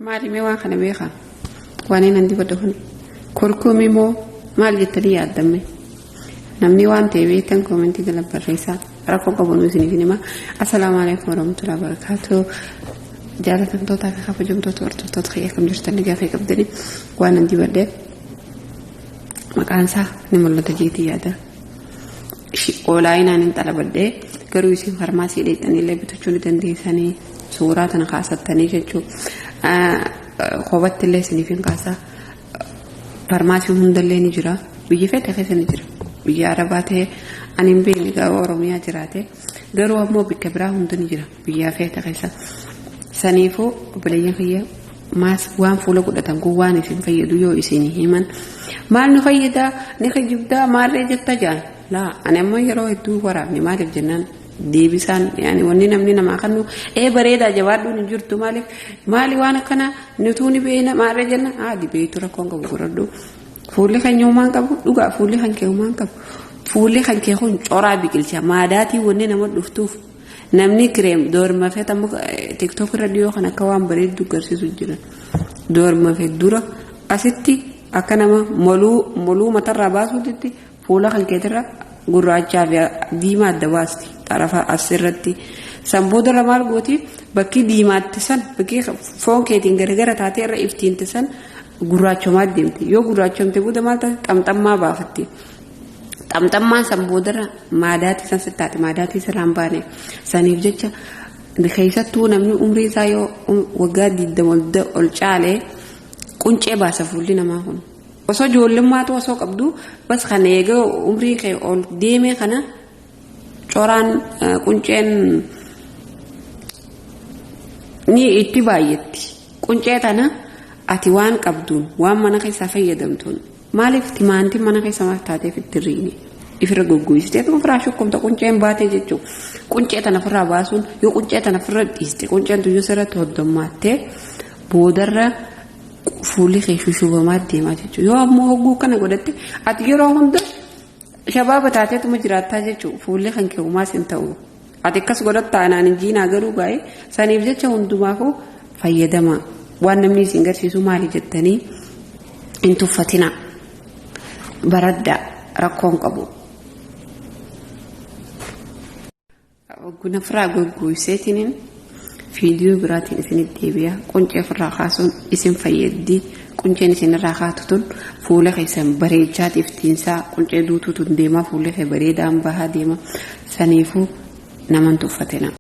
Maali mee waan kana beekaa waan inni andi badda kun korkoomii moo maal jettanii yaaddamme namni waan ta'e beektan koomentii jala barreessaa rakkoo qabuun isiniif hima. Assalaamu alaykum warahmatullahi wabarakatuh. Jaalatamtoota fi kabajamtoota hordoftoota kiyya kam jirtan gaafa qabdanii waan andi badde maqaan isaa ni mul'ata jeetii yaada. Oolaayinaan hin xalabadde garuu isin farmaasii dheedhanii illee bitachuu ni dandeessanii suuraa tana kaasattanii jechuudha. Qobaatti illee isiniif hin kaasa. Farmaasii hundallee ni jira. Biyya fedha keessa ni jira. Biyya Arabaa ta'e ani hin beekne garuu Oromiyaa jiraate garuu ammoo bikka biraa hundi ni jira. Biyya fedha keessa. Saniifuu obboleeyyan kiyya maas waan fuula godhatan kun waan isin fayyadu yoo isin himan maal nu fayyada ni kijibdaa maallee jetta jaan laa ani ammoo yeroo hedduu waraabne maaliif jennaan deebisaan yaani wanni namni namaa kannu bareedaa jabaadhuun hin jirtu maali waan akkana nutuuni beena maallee jenna dibeetu rakkoon qabu godhadhu fuulli kan nyumaan qabu dhugaa fuulli kan keewumaan qabu fuulli kan keewun coraa biqilcha maadaatii wanni nama dhuftuuf namni kireem doorma feeta TikTok radio kan akka waan bareedu garsiisu jira doorma feet dura asitti akka nama moluu matarraa baasuutti fuula kan keetirra gurraachaa fi diimaa adda baasti xarafa asirratti sanbooda maal gooti bakki diimaatti san bakki foon keetiin garagara taatee irra iftiinti san gurraachomaa deemti yoo gurraachomte booda maal taate xamxammaa baafatti. Tamtammaan sanboodara maadaati san sittaati maadaati sirraan baane saniif jecha keessattuu namni umrii isaa yoo waggaa 20 ol caalee quncee baasa fuulli namaa kun osoo ijoollummaatu osoo qabdu bas kan eegee umrii kee ol deemee kana coraan qunceen ni itti baay'etti quncee tana ati waan qabduun waan mana keessaa fayyadamtuun maaliif timaantiin mana keessa taateef itti riini ifirra goggogsitee tuma firaa shukkumta qunceen baatee jechuudha. Quncee tana firraa baasuun yoo quncee tana firra dhiiste qunceen tuyyuu sirratti hoddommaattee boodarra fuulli kee shushubamaa deemaa jechuudha. Yoo ammoo hogguu kana godhatte ati yeroo hunda shabaaba taateetuma jiraattaa jechuudha. Fuulli kan keewumaas hin ta'u. Ati akkas godhatta anaan hin jiinaa garuu baay'ee saniif jecha hundumaafuu fayyadama. Waan namni isin garsiisu maali jettanii hin tuffatina. Baradda rakkoon qabu. Guna firaa goggogsitaniin viidiyoo biraatiin isinitti deebi'a. Quncee firraa kaasuun isin fayyaddi. Qunceen isin irraa kaatu tun fuula keessan bareechaatiif tiinsaa quncee duutuutu deema fuula kee bareedaan bahaa deema. Saniifuu naman tuffatina.